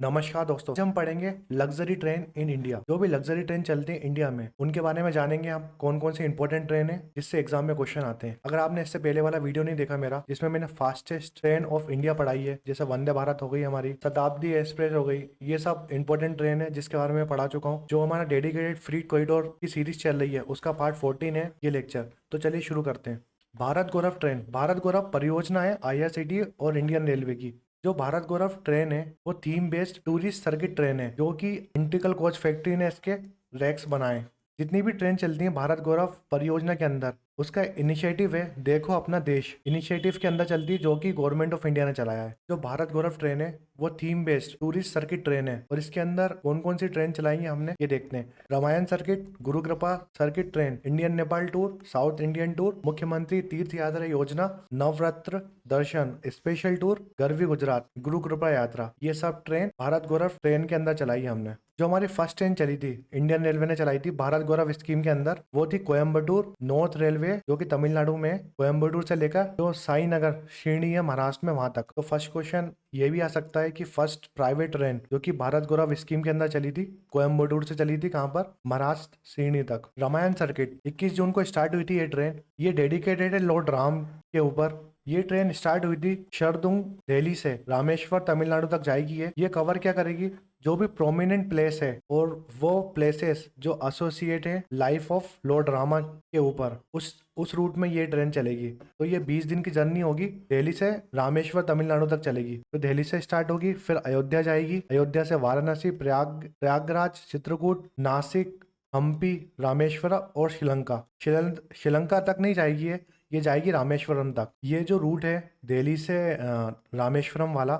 नमस्कार दोस्तों, आज हम पढ़ेंगे लग्जरी ट्रेन इन इंडिया। जो भी लग्जरी ट्रेन चलती है इंडिया में उनके बारे में जानेंगे हम। कौन कौन सी इंपॉर्टेंट ट्रेन है जिससे एग्जाम में क्वेश्चन आते हैं। अगर आपने इससे पहले वाला वीडियो नहीं देखा मेरा, जिसमें मैंने फास्टेस्ट ट्रेन ऑफ इंडिया पढ़ाई है, जैसे वंदे भारत हो गई, हमारी शताब्दी एक्सप्रेस हो गई, ये सब इंपॉर्टेंट ट्रेन है जिसके बारे में पढ़ा चुका हूँ। जो हमारा डेडिकेटेड फ्रीट कॉरिडोर की सीरीज चल रही है उसका पार्ट 14 है ये लेक्चर। तो चलिए शुरू करते हैं। भारत गौरव ट्रेन, भारत गौरव परियोजना है आईआरसीटी और इंडियन रेलवे की। जो भारत गौरव ट्रेन है वो theme based tourist circuit train है, जो कि इंटिकल कोच फैक्ट्री ने इसके रैक्स बनाए। जितनी भी ट्रेन चलती है भारत गौरव परियोजना के अंदर, उसका इनिशिएटिव है देखो अपना देश इनिशिएटिव के अंदर चलती है, जो कि गवर्नमेंट ऑफ इंडिया ने चलाया है। जो भारत गौरव ट्रेन है वो theme based tourist circuit train है, और इसके अंदर कौन कौन सी ट्रेन चलाई है हमने ये देखते हैं। रामायण सर्किट, गुरु कृपा circuit train, Indian Nepal tour, south Indian tour, मुख्यमंत्री तीर्थ यात्रा योजना, नवरात्र दर्शन स्पेशल टूर, गरवी गुजरात, गुरु कृपा यात्रा, ये सब ट्रेन भारत गौरव ट्रेन के अंदर चलाई है हमने। जो हमारी फर्स्ट ट्रेन चली थी इंडियन रेलवे ने चलाई थी भारत गौरव स्कीम के अंदर, वो थी कोयम्बटूर नॉर्थ रेलवे, जो कि तमिलनाडु में कोयम्बटूर से लेकर जो साई नगर शिरडी है महाराष्ट्र में वहां तक। तो फर्स्ट क्वेश्चन ये भी आ सकता है कि फर्स्ट प्राइवेट ट्रेन जो कि भारत गौरव स्कीम के अंदर चली थी कोयम्बटूर से चली थी कहां पर, महाराष्ट्र शिरडी तक। रामायण सर्किट 21 जून को स्टार्ट हुई थी ये ट्रेन। ये डेडिकेटेड है लॉर्ड राम के ऊपर। ये ट्रेन स्टार्ट हुई थी शरदुंग दिल्ली से रामेश्वर तमिलनाडु तक जाएगी। ये कवर क्या करेगी, जो भी प्रोमिनेंट प्लेस है और वो प्लेसेस जो एसोसिएट है लाइफ ऑफ लॉर्ड रामा के ऊपर, उस रूट में ये ट्रेन चलेगी। तो ये 20 दिन की जर्नी होगी, दिल्ली से रामेश्वर तमिलनाडु तक चलेगी। तो दिल्ली से स्टार्ट होगी, फिर अयोध्या जाएगी, अयोध्या से वाराणसी, प्रयागराज, चित्रकूट, नासिक, हम्पी, रामेश्वर और श्रीलंका तक नहीं जाएगी ये जाएगी रामेश्वरम तक। ये जो रूट है दिल्ली से रामेश्वरम वाला,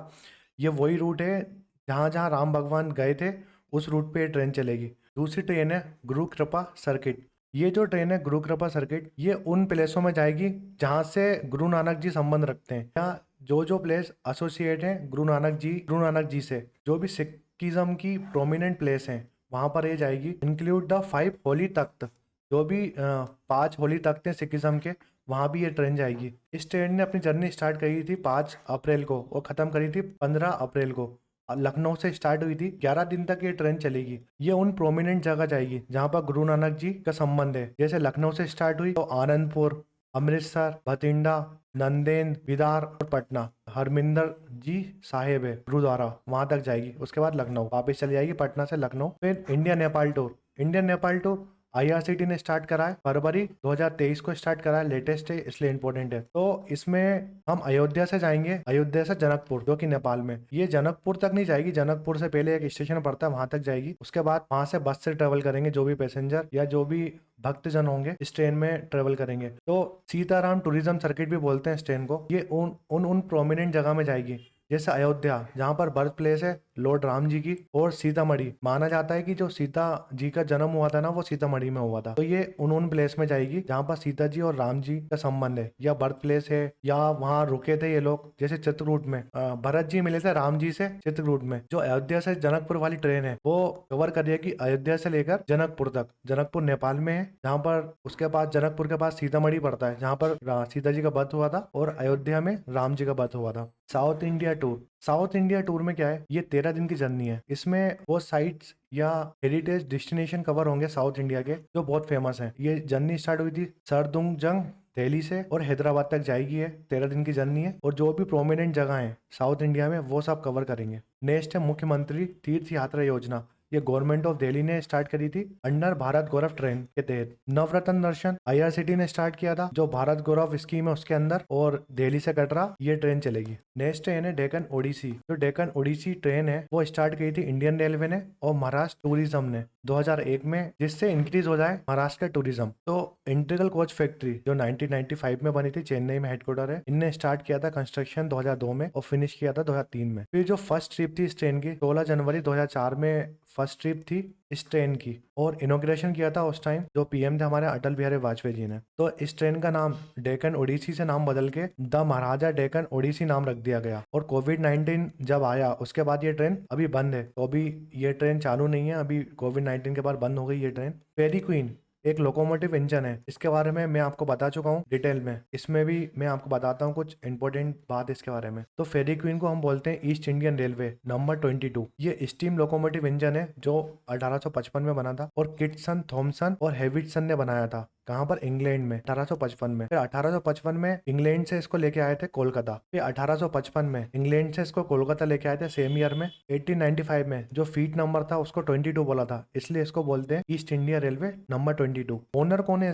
ये वही रूट है जहाँ जहाँ राम भगवान गए थे, उस रूट पे ये ट्रेन चलेगी। दूसरी ट्रेन है गुरु कृपा सर्किट। ये जो ट्रेन है गुरु कृपा सर्किट, ये उन प्लेसों में जाएगी जहाँ से गुरु नानक जी संबंध रखते हैं, या जो प्लेस एसोसिएट है गुरु नानक जी से, जो भी सिखिज्म की प्रोमिनेंट प्लेस हैं वहां पर ये जाएगी। इंक्लूड द 5 होली तख्त, जो भी 5 होली तख्त हैं सिखिज्म के, वहां भी ये ट्रेन जाएगी। इस ट्रेन ने अपनी जर्नी स्टार्ट करी थी 5 अप्रैल को और खत्म करी थी 15 अप्रैल को। लखनऊ से स्टार्ट हुई थी, 11 दिन तक ये ट्रेन चलेगी। ये उन प्रोमिनेंट जगह जाएगी जहां पर गुरु नानक जी का संबंध है। जैसे लखनऊ से स्टार्ट हुई तो आनंदपुर, अमृतसर, बठिंडा, नंदेड़, बिदार और पटना। हरमिंदर जी साहेब है गुरुद्वारा, वहां तक जाएगी। उसके बाद लखनऊ वापस चली जाएगी, पटना से लखनऊ। फिर India Nepal tour, Indian Nepal tour IRCT ने स्टार्ट करा है, फरवरी 2023 को स्टार्ट करा है, लेटेस्ट है इसलिए इंपॉर्टेंट है। तो इसमें हम अयोध्या से जाएंगे, अयोध्या से जनकपुर जो कि नेपाल में। ये जनकपुर तक नहीं जाएगी, जनकपुर से पहले एक स्टेशन पड़ता है वहां तक जाएगी। उसके बाद वहां से बस से ट्रेवल करेंगे जो भी पैसेंजर या जो भी भक्तजन होंगे इस ट्रेन में ट्रेवल करेंगे। तो सीताराम टूरिज्म सर्किट भी बोलते हैं इस ट्रेन को। ये उन प्रोमिनेंट जगह में जाएगी, जैसे अयोध्या जहाँ पर बर्थ प्लेस है लॉर्ड राम जी की, और सीतामढ़ी माना जाता है कि जो सीता जी का जन्म हुआ था ना वो सीतामढ़ी में हुआ था। तो ये उन प्लेस में जाएगी जहाँ पर सीता जी और राम जी का संबंध है या बर्थ प्लेस है, या वहाँ रुके थे ये लोग। जैसे चित्रकूट में भरत जी मिले थे राम जी से चित्रकूट में। जो अयोध्या से जनकपुर वाली ट्रेन है वो कवर करेगी अयोध्या से लेकर जनकपुर तक। जनकपुर नेपाल में है, जहाँ पर उसके पास जनकपुर के पास सीतामढ़ी पड़ता है, जहाँ पर सीता जी का बर्थ हुआ था, और अयोध्या में राम जी का बर्थ हुआ था। South India tour, south India tour में क्या है, ये 13 दिन की जर्नी है। इसमें वो साइट्स या हेरिटेज डेस्टिनेशन कवर होंगे साउथ इंडिया के जो बहुत फेमस हैं। ये जर्नी स्टार्ट हुई थी सरदुंगजंग दिल्ली से और हैदराबाद तक जाएगी है, 13 दिन की जर्नी है। और जो भी प्रोमिनेंट जगह है साउथ इंडिया में वो सब कवर करेंगे। नेक्स्ट है मुख्यमंत्री तीर्थ यात्रा योजना। ये गवर्नमेंट ऑफ दिल्ली ने स्टार्ट करी थी अंडर भारत गौरव ट्रेन के तहत। नवरत्न दर्शन आईआरसीटी ने स्टार्ट किया था, जो भारत गौरव स्कीम है उसके अंदर, और दिल्ली से कटरा ये ट्रेन चलेगी। नेक्स्ट ट्रेन है डेक्कन ओडिसी। जो डेक्कन ओडिसी ट्रेन है वो स्टार्ट की थी इंडियन रेलवे ने और महाराष्ट्र टूरिज्म ने 2001 में, जिससे इंक्रीज हो जाए महाराष्ट्र का टूरिज्म। तो इंटीग्रल कोच फैक्ट्री जो 1995 में बनी थी, चेन्नई में हेडक्वार्टर है, इनने स्टार्ट किया था कंस्ट्रक्शन 2002 में और फिनिश किया था 2003 में। फिर जो फर्स्ट ट्रिप थी इस ट्रेन की 16 जनवरी 2004 में फर्स्ट ट्रिप थी इस ट्रेन की, और इनॉग्रेशन किया था उस टाइम जो पीएम थे हमारे अटल बिहारी वाजपेयी जी ने। तो इस ट्रेन का नाम डेक्कन ओडिसी से नाम बदल के द महाराजा डेक्कन ओडिसी नाम रख दिया गया। और कोविड-19 जब आया उसके बाद ये ट्रेन अभी बंद है, तो अभी ये ट्रेन चालू नहीं है, अभी कोविड-19 के बाद बंद हो गई ये ट्रेन। फेरी क्वीन, एक लोकोमोटिव इंजन है, इसके बारे में मैं आपको बता चुका हूँ डिटेल में। इसमें भी मैं आपको बताता हूँ कुछ इंपॉर्टेंट बात इसके बारे में। तो फेरी क्वीन को हम बोलते हैं ईस्ट इंडियन रेलवे नंबर 22। ये स्टीम लोकोमोटिव इंजन है जो 1855 में बना था और किटसन, थॉमसन और हेविटसन ने बनाया था। कहाँ पर? इंग्लैंड में 1855 में। फिर 1855 में इंग्लैंड से इसको लेके आए थे कोलकाता। फिर 1855 में इंग्लैंड से इसको कोलकाता लेके आए थे सेम ईयर में। 1895 में जो फीट नंबर था उसको 22 बोला था, इसलिए इसको बोलते हैं east India railway number 22। Owner कौन है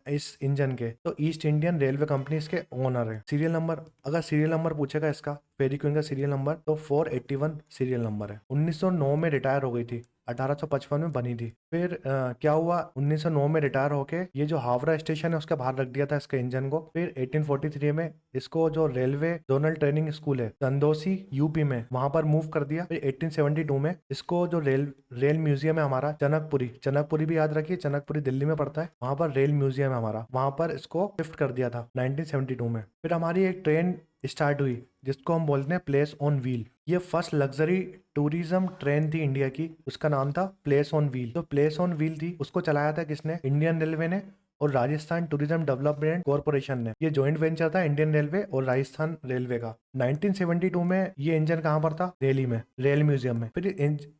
इस इंजन के? तो ईस्ट इंडियन रेलवे कंपनी इसके ओनर है। सीरियल नंबर, अगर सीरियल नंबर पूछेगा इसका फेरी क्वीन का सीरियल नंबर, तो 481 सीरियल नंबर है। 1909 में रिटायर हो गई थी, 1855 में बनी थी। फिर क्या हुआ, 1909 में रिटायर होके ये जो हावड़ा स्टेशन है उसके बाहर रख दिया था इसके इंजन को। फिर 1843 में इसको जो रेलवे जोनल ट्रेनिंग स्कूल है चंदौसी यूपी में, वहां पर मूव कर दिया। फिर 1872 में इसको जो रेल म्यूजियम है हमारा चनकपुरी, चनकपुरी भी याद रखिए, चनकपुरी दिल्ली में पड़ता है, वहां पर रेल म्यूजियम है हमारा, वहां पर इसको शिफ्ट कर दिया था 1972 में। फिर हमारी एक ट्रेन स्टार्ट हुई जिसको हम बोलते हैं प्लेस ऑन व्हील। ये फर्स्ट लग्जरी टूरिज्म ट्रेन थी इंडिया की, उसका नाम था प्लेस ऑन व्हील। तो प्लेस ऑन व्हील थी उसको चलाया था किसने? इंडियन रेलवे ने और राजस्थान टूरिज्म डेवलपमेंट कॉर्पोरेशन ने। ये जॉइंट वेंचर था इंडियन रेलवे और राजस्थान रेलवे का। 1972 में ये इंजन कहाँ पर था? दिल्ली में, रेल म्यूजियम में।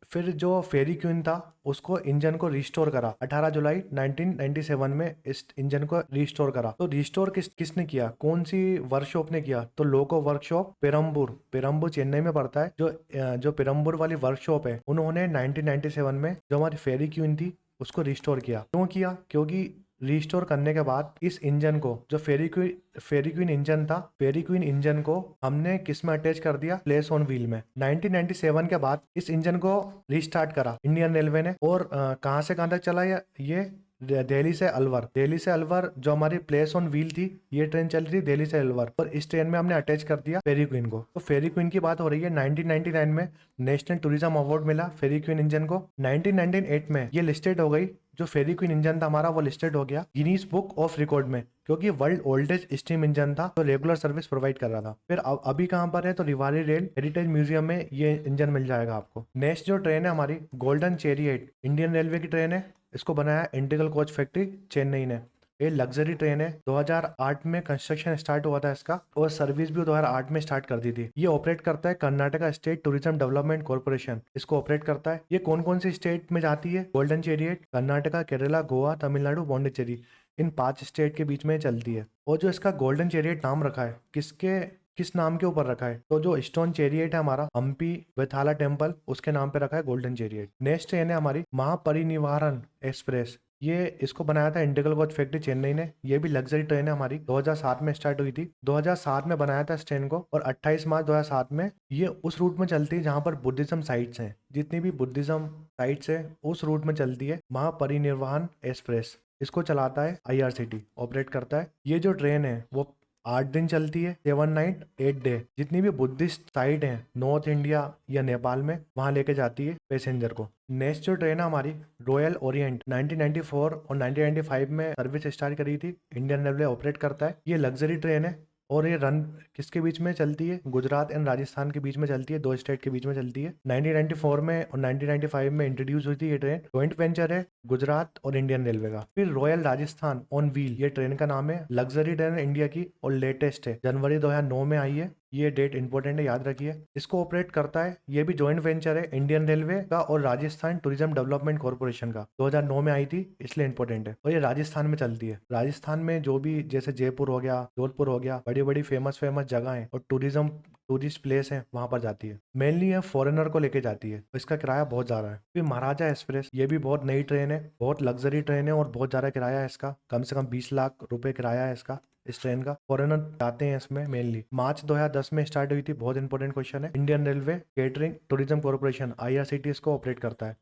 फिर जो फेरी क्वीन था उसको इंजन को रिस्टोर करा 18 जुलाई 1997 में, इस इंजन को रिस्टोर करा। तो रिस्टोर किसने किया? कौन सी वर्कशॉप ने किया? तो लोको वर्कशॉप पेरम्बूर, पेरम्बूर चेन्नई में पड़ता है। जो पेरम्बूर वाली वर्कशॉप है उन्होंने 1997 में जो हमारी फेरी क्वीन थी उसको रिस्टोर किया। क्यों किया? क्योंकि रिस्टोर करने के बाद इस इंजन को, जो फेरी क्वीन इंजन था, फेरी क्वीन इंजन को हमने किस में अटैच कर दिया? प्लेस ऑन व्हील में। 1997 के बाद इस इंजन को रिस्टार्ट करा इंडियन रेलवे ने। और कहां से कहां तक चला ये दिल्ली से अलवर। दिल्ली से अलवर जो हमारी प्लेस ऑन व्हील थी, ये ट्रेन चल रही थी दिल्ली से अलवर, और इस ट्रेन में हमने अटैच कर दिया फेरी क्वीन को। तो फेरी क्वीन की बात हो रही है। 1999 में नेशनल टूरिज्म अवार्ड मिला फेरी क्वीन इंजन को। 1998 में ये लिस्टेड हो गई, जो फेरी क्वीन इंजन था हमारा वो लिस्टेड हो गया गिनीज बुक ऑफ रिकॉर्ड में, क्योंकि वर्ल्ड ओल्डेस्ट स्टीम इंजन था तो रेगुलर सर्विस प्रोवाइड कर रहा था। फिर अभी कहां पर है? तो रिवारी रेल हेरिटेज म्यूजियम में ये इंजन मिल जाएगा आपको। नेक्स्ट जो ट्रेन है हमारी गोल्डन चैरियट, इंडियन रेलवे की ट्रेन है। इसको बनाया इंटीग्रल कोच फैक्ट्री चेन्नई ने। ये लग्जरी ट्रेन है। 2008 में कंस्ट्रक्शन स्टार्ट हुआ था इसका और सर्विस भी 2008 में स्टार्ट कर दी थी। ये ऑपरेट करता है Karnataka state tourism development corporation, इसको ऑपरेट करता है। ये कौन कौन सी स्टेट में जाती है गोल्डन चैरियट? कर्नाटका, केरला, गोवा, तमिलनाडु, पौंडीचेरी, इन 5 स्टेट के बीच में चलती है। और जो इसका गोल्डन चैरियट नाम रखा है, किस नाम के ऊपर रखा है? तो जो स्टोन चैरियट है हमारा हम्पी विथाला टेम्पल, उसके नाम पे रखा है गोल्डन चैरियट। नेक्स्ट ट्रेन है हमारी महापरिनिर्वाण एक्सप्रेस। ये इसको बनाया था इंटीग्रल कोच फैक्ट्री चेन्नई ने। ये भी लग्जरी ट्रेन है हमारी, 2007 में स्टार्ट हुई थी। 2007 में बनाया था इस ट्रेन को और 28 मार्च 2007 में ये उस रूट में चलती है जहां पर बुद्धिज्म साइट्स हैं। जितनी भी बुद्धिज्म साइट्स है उस रूट में चलती है महापरिनिर्वाण एक्सप्रेस। इसको चलाता है IRCT, ऑपरेट करता है। ये जो ट्रेन है वो 8 दिन चलती है, 7 नाइट 8 डे। जितनी भी बुद्धिस्ट साइट है नॉर्थ इंडिया या नेपाल में, वहां लेके जाती है पैसेंजर को। नेक्स्ट जो ट्रेन है हमारी रॉयल ओरिएंट, 1994 और 1995 में सर्विस स्टार्ट करी थी, इंडियन रेलवे ऑपरेट करता है। ये लग्जरी ट्रेन है और ये रन किसके बीच में चलती है? गुजरात एंड राजस्थान के बीच में चलती है, 2 स्टेट के बीच में चलती है। 1994 में और 1995 में इंट्रोड्यूस हुई थी ये ट्रेन। जॉइंट वेंचर है गुजरात और इंडियन रेलवे का। फिर रॉयल राजस्थान ऑन व्हील, ये ट्रेन का नाम है। लग्जरी ट्रेन इंडिया की और लेटेस्ट है, जनवरी 2009 में आई है। ये डेट इंपॉर्टेंट है, याद रखिए। इसको ऑपरेट करता है, ये भी जॉइंट वेंचर है इंडियन रेलवे का और राजस्थान टूरिज्म डेवलपमेंट कॉर्पोरेशन का। 2009 में आई थी इसलिए इंपॉर्टेंट है। और ये राजस्थान में चलती है। राजस्थान में जो भी जैसे जयपुर हो गया, जोधपुर हो गया, बड़ी बड़ी फेमस जगह है और टूरिस्ट प्लेस है, वहां पर जाती है। मेनली ये फॉरेनर को लेके जाती है, इसका किराया बहुत ज्यादा है। फिर महाराजा एक्सप्रेस, ये भी बहुत नई ट्रेन है, बहुत लग्जरी ट्रेन है और बहुत ज्यादा किराया है इसका, कम से कम 20 लाख रुपए किराया है इसका। इस ट्रेन का फॉरेनर जाते हैं इसमें मेनली। मार्च 2010 में स्टार्ट हुई थी, बहुत इंपॉर्टेंट क्वेश्चन है। Indian railway catering tourism corporation IRCT इसको ऑपरेट करता है।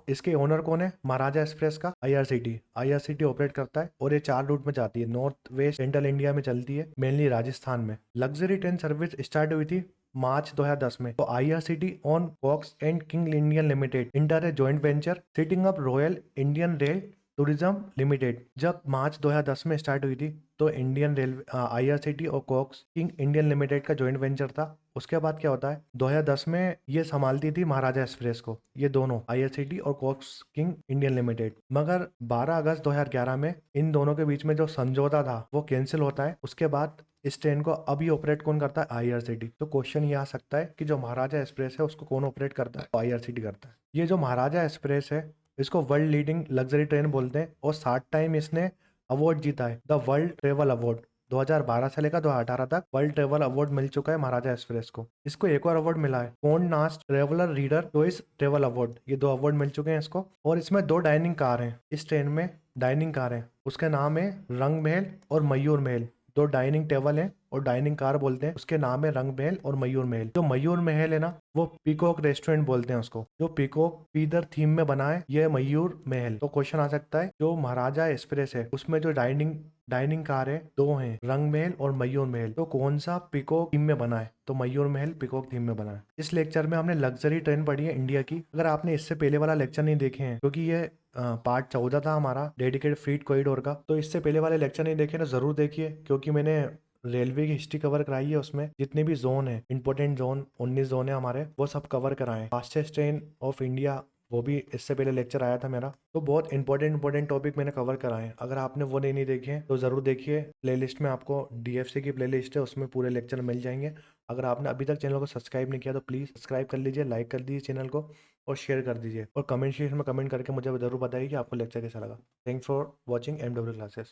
इसके ओनर कौन है? महाराजा एक्सप्रेस का IRCT ऑपरेट करता है और ये 4 रूट में जाती है, नॉर्थ वेस्ट सेंट्रल इंडिया में चलती है, मेनली राजस्थान में। लग्जरी ट्रेन सर्विस स्टार्ट हुई थी मार्च 2010 में। तो IRCT on Cox and King Indian limited enter a joint venture setting up royal Indian rail tourism limited जब मार्च 2010 में स्टार्ट हुई थी तो इंडियन रेलवे आईआरसीटी और कोक्स किंग इंडियन लिमिटेड का जॉइंट वेंचर था। उसके बाद क्या होता है 2010 में ये संभालती थी महाराजा एक्सप्रेस को, ये दोनों आईआरसीटी और कोक्स किंग इंडियन लिमिटेड। मगर 12 अगस्त 2011 में इन दोनों के बीच में जो समझौता था वो कैंसिल होता है। उसके बाद इस ट्रेन को अभी ऑपरेट कौन करता है? आईआरसीटी। तो क्वेश्चन ये आ सकता है कि जो महाराजा एक्सप्रेस है उसको कौन ऑपरेट करता है? आईआरसीटी करता है। ये जो महाराजा एक्सप्रेस है इसको वर्ल्ड लीडिंग लग्जरी ट्रेन बोलते हैं और 60 टाइम इसने अवार्ड जीता है, द वर्ल्ड ट्रेवल अवार्ड। 2012 से लेकर 2018 तक वर्ल्ड ट्रेवल अवार्ड मिल चुका है महाराजा एक्सप्रेस को। इसको एक और अवार्ड मिला है, Conde Nast Traveller reader choice travel award. ये 2 अवार्ड मिल चुके हैं इसको। और इसमें 2 डाइनिंग कार हैं इस ट्रेन में, डाइनिंग कार है, उसके नाम है रंग महल और मयूर महल। 2 डाइनिंग टेबल है और डाइनिंग कार बोलते हैं, उसके नाम है रंग महल और मयूर महल। जो मयूर महल है ना वो पीकॉक रेस्टोरेंट बोलते हैं उसको, जो पीकॉक पीदर थीम में बना है ये मयूर महल। तो क्वेश्चन आ सकता है जो महाराजा एक्सप्रेस है उसमें जो डाइनिंग कार है 2 हैं, रंग महल और मयूर महल, तो कौन सा पीकॉक थीम में बना है? तो मयूर महल पीकॉक थीम में बना है। इस लेक्चर में हमने लग्जरी ट्रेन पढ़ी है इंडिया की। अगर आपने इससे पहले वाला लेक्चर नहीं देखे हैं क्योंकि ये पार्ट 14 था हमारा डेडिकेटेड फ्रीट कॉरिडोर का, तो इससे पहले वाले लेक्चर नहीं देखे ना जरूर देखिए, क्योंकि मैंने रेलवे की हिस्ट्री कवर कराई है। उसमें जितने भी जोन है, इंपॉर्टेंट जोन 19 जोन है हमारे, वो सब कवर कराए। फास्टेस्ट ट्रेन ऑफ इंडिया वो भी इससे पहले लेक्चर आया था मेरा। तो बहुत इंपॉर्टेंट टॉपिक मैंने कवर कराए हैं। अगर आपने वो नहीं देखे तो ज़रूर देखिए। प्लेलिस्ट में आपको डीएफसी की प्लेलिस्ट है, उसमें पूरे लेक्चर मिल जाएंगे। अगर आपने अभी तक चैनल को सब्सक्राइब नहीं किया तो प्लीज़ सब्सक्राइब कर लीजिए, लाइक कर दीजिए चैनल को और शेयर कर दीजिए। और कमेंट सेक्शन में कमेंट करके मुझे ज़रूर बताइए कि आपको लेक्चर कैसा लगा। Thanks for watching MW classes.